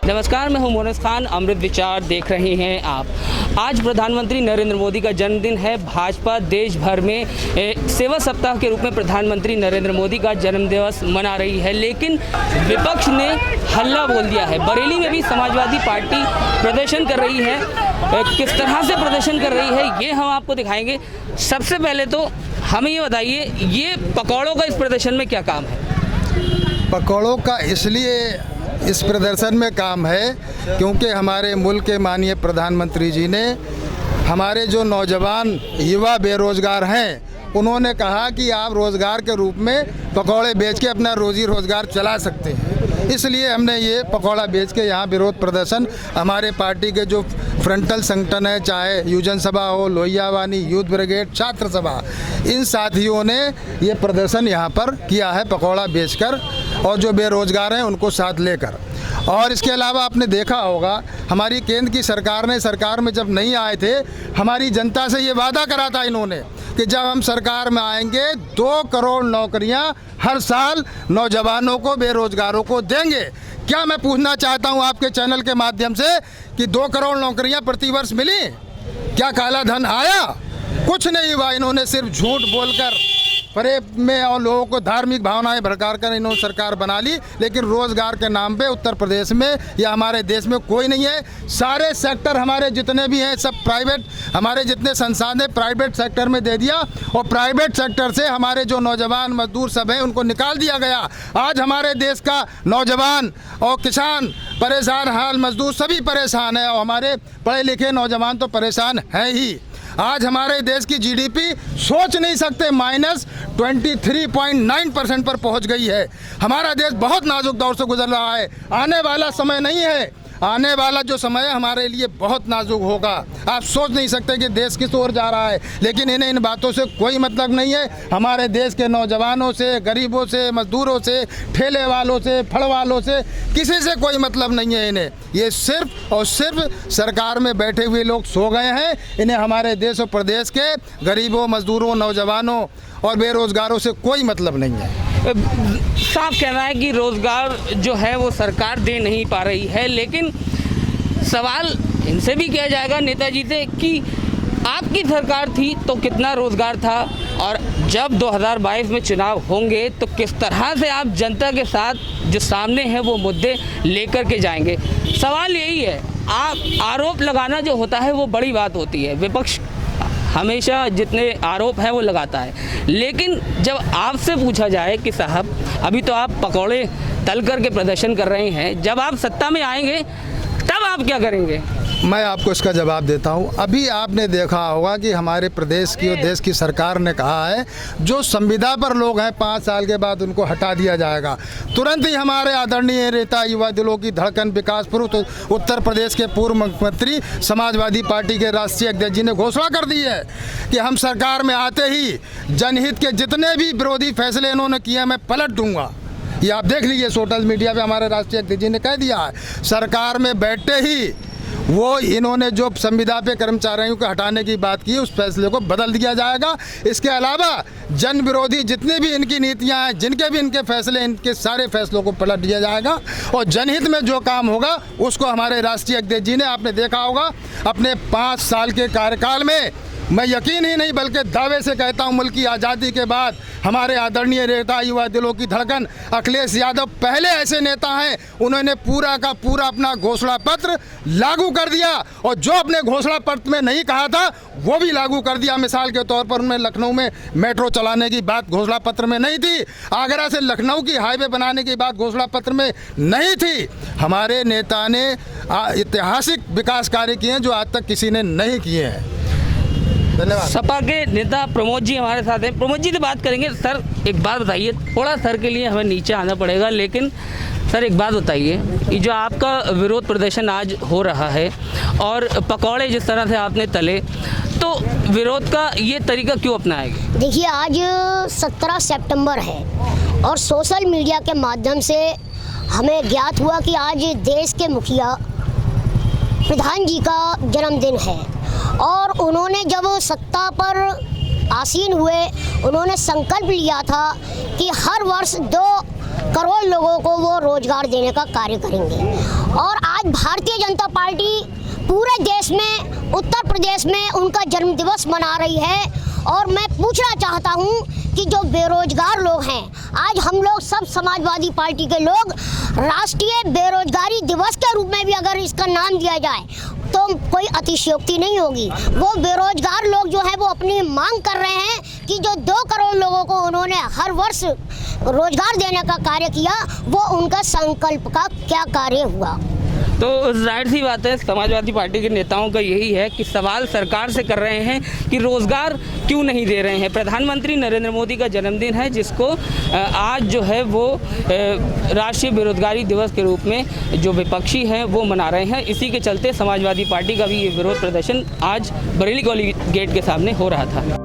नमस्कार, मैं हूं मोनस खान। अमृत विचार देख रहे हैं आप। आज प्रधानमंत्री नरेंद्र मोदी का जन्मदिन है। भाजपा देश भर में सेवा सप्ताह के रूप में प्रधानमंत्री नरेंद्र मोदी का जन्मदिवस मना रही है, लेकिन विपक्ष ने हल्ला बोल दिया है। बरेली में भी समाजवादी पार्टी प्रदर्शन कर रही है। किस तरह से प्रदर्शन कर रही है ये हम आपको दिखाएंगे। सबसे पहले तो हमें ये बताइए, ये पकौड़ों का इस प्रदर्शन में क्या काम है? पकौड़ों का इसलिए इस प्रदर्शन में काम है क्योंकि हमारे मुल्क के माननीय प्रधानमंत्री जी ने हमारे जो नौजवान युवा बेरोज़गार हैं उन्होंने कहा कि आप रोज़गार के रूप में पकौड़े बेच के अपना रोज़ी रोज़गार चला सकते हैं। इसलिए हमने ये पकौड़ा बेच के यहाँ विरोध प्रदर्शन, हमारे पार्टी के जो फ्रंटल संगठन है, चाहे युवजन सभा हो, लोहिया वानी, यूथ ब्रिगेड, छात्र सभा, इन साथियों ने ये प्रदर्शन यहाँ पर किया है पकौड़ा बेचकर और जो बेरोज़गार हैं उनको साथ लेकर। और इसके अलावा आपने देखा होगा हमारी केंद्र की सरकार ने, सरकार में जब नहीं आए थे, हमारी जनता से ये वादा करा था इन्होंने कि जब हम सरकार में आएंगे 2 करोड़ नौकरियां हर साल नौजवानों को, बेरोजगारों को देंगे। क्या मैं पूछना चाहता हूं आपके चैनल के माध्यम से कि 2 करोड़ नौकरियां प्रतिवर्ष मिली? क्या काला धन आया? कुछ नहीं हुआ। इन्होंने सिर्फ झूठ बोलकर परे में और लोगों को धार्मिक भावनाएं भड़का कर इन्होंने सरकार बना ली, लेकिन रोज़गार के नाम पे उत्तर प्रदेश में या हमारे देश में कोई नहीं है। सारे सेक्टर हमारे जितने भी हैं सब प्राइवेट, हमारे जितने संसाधन हैं प्राइवेट सेक्टर में दे दिया और प्राइवेट सेक्टर से हमारे जो नौजवान मजदूर सब हैं उनको निकाल दिया गया। आज हमारे देश का नौजवान और किसान परेशान, हाल मजदूर सभी परेशान हैं और हमारे पढ़े लिखे नौजवान तो परेशान हैं ही। आज हमारे देश की जीडीपी सोच नहीं सकते -23.9% पर पहुंच गई है। हमारा देश बहुत नाजुक दौर से गुजर रहा है। आने वाला समय नहीं है, आने वाला जो समय है हमारे लिए बहुत नाजुक होगा। आप सोच नहीं सकते कि देश किस ओर जा रहा है, लेकिन इन्हें इन बातों से कोई मतलब नहीं है। हमारे देश के नौजवानों से, गरीबों से, मजदूरों से, ठेले वालों से, फल वालों से, किसी से कोई मतलब नहीं है इन्हें। ये सिर्फ और सिर्फ सरकार में बैठे हुए लोग सो गए हैं। इन्हें हमारे देश और प्रदेश के गरीबों, मजदूरों, नौजवानों और बेरोजगारों से कोई मतलब नहीं है। साफ कहना है कि रोज़गार जो है वो सरकार दे नहीं पा रही है, लेकिन सवाल इनसे भी किया जाएगा नेताजी से कि आपकी सरकार थी तो कितना रोज़गार था और जब 2022 में चुनाव होंगे तो किस तरह से आप जनता के साथ जो सामने हैं वो मुद्दे लेकर के जाएंगे। सवाल यही है, आप आरोप लगाना जो होता है वो बड़ी बात होती है। विपक्ष हमेशा जितने आरोप हैं वो लगाता है, लेकिन जब आपसे पूछा जाए कि साहब अभी तो आप पकौड़े तल करके प्रदर्शन कर रहे हैं, जब आप सत्ता में आएंगे तब आप क्या करेंगे? मैं आपको इसका जवाब देता हूं। अभी आपने देखा होगा कि हमारे प्रदेश की और देश की सरकार ने कहा है जो संविदा पर लोग हैं 5 साल के बाद उनको हटा दिया जाएगा। तुरंत ही हमारे आदरणीय नेता, युवा दिलों की धड़कन, विकास पुरुष, उत्तर प्रदेश के पूर्व मुख्यमंत्री, समाजवादी पार्टी के राष्ट्रीय अध्यक्ष जी ने घोषणा कर दी है कि हम सरकार में आते ही जनहित के जितने भी विरोधी फैसले इन्होंने किए मैं पलट दूंगा। ये आप देख लीजिए, सोशल मीडिया पे हमारे राष्ट्रीय अध्यक्ष जी ने कह दिया है। सरकार में बैठते ही वो इन्होंने जो संविदा पे कर्मचारियों को हटाने की बात की उस फैसले को बदल दिया जाएगा। इसके अलावा जन विरोधी जितनी भी इनकी नीतियां हैं, जिनके भी इनके फैसले, इनके सारे फैसलों को पलट दिया जाएगा और जनहित में जो काम होगा उसको हमारे राष्ट्रीय अध्यक्ष जी ने, आपने देखा होगा अपने 5 साल के कार्यकाल में, मैं यकीन ही नहीं बल्कि दावे से कहता हूं, मुल्क की आज़ादी के बाद हमारे आदरणीय नेता, युवा दिलों की धड़कन अखिलेश यादव पहले ऐसे नेता हैं उन्होंने पूरा का पूरा अपना घोषणा पत्र लागू कर दिया और जो अपने घोषणा पत्र में नहीं कहा था वो भी लागू कर दिया। मिसाल के तौर पर उन्होंने लखनऊ में मेट्रो चलाने की बात घोषणा पत्र में नहीं थी, आगरा से लखनऊ की हाईवे बनाने की बात घोषणा पत्र में नहीं थी। हमारे नेता ने ऐतिहासिक विकास कार्य किए हैं जो आज तक किसी ने नहीं किए हैं। धन्यवाद। सपा के नेता प्रमोद जी हमारे साथ हैं। प्रमोद जी से बात करेंगे। सर एक बात बताइए, थोड़ा सर के लिए हमें नीचे आना पड़ेगा, लेकिन सर एक बात बताइए, ये जो आपका विरोध प्रदर्शन आज हो रहा है और पकौड़े जिस तरह से आपने तले, तो विरोध का ये तरीका क्यों अपनाएंगे? देखिए, आज 17 सितंबर है और सोशल मीडिया के माध्यम से हमें ज्ञात हुआ कि आज देश के मुखिया प्रधान जी का जन्मदिन है और उन्होंने जब सत्ता पर आसीन हुए उन्होंने संकल्प लिया था कि हर वर्ष 2 करोड़ लोगों को वो रोजगार देने का कार्य करेंगे। और आज आज भारतीय जनता पार्टी पूरे देश में, उत्तर प्रदेश में उनका जन्मदिवस मना रही है। और मैं पूछना चाहता हूं कि जो बेरोजगार लोग हैं, आज हम लोग सब समाजवादी पार्टी के लोग राष्ट्रीय बेरोजगारी दिवस के रूप में भी अगर इसका नाम दिया जाए तो कोई अतिशयोक्ति नहीं होगी। वो बेरोजगार लोग जो है वो अपनी मांग कर रहे हैं कि जो 2 करोड़ लोगों को उन्होंने हर वर्ष रोजगार देने का कार्य किया, वो उनका संकल्प का क्या कार्य हुआ। तो जाहिर सी बात है, समाजवादी पार्टी के नेताओं का यही है कि सवाल सरकार से कर रहे हैं कि रोज़गार क्यों नहीं दे रहे हैं। प्रधानमंत्री नरेंद्र मोदी का जन्मदिन है, जिसको आज जो है वो राष्ट्रीय बेरोजगारी दिवस के रूप में जो विपक्षी हैं वो मना रहे हैं। इसी के चलते समाजवादी पार्टी का भी ये विरोध प्रदर्शन आज बरेली कॉलेज गेट के सामने हो रहा था।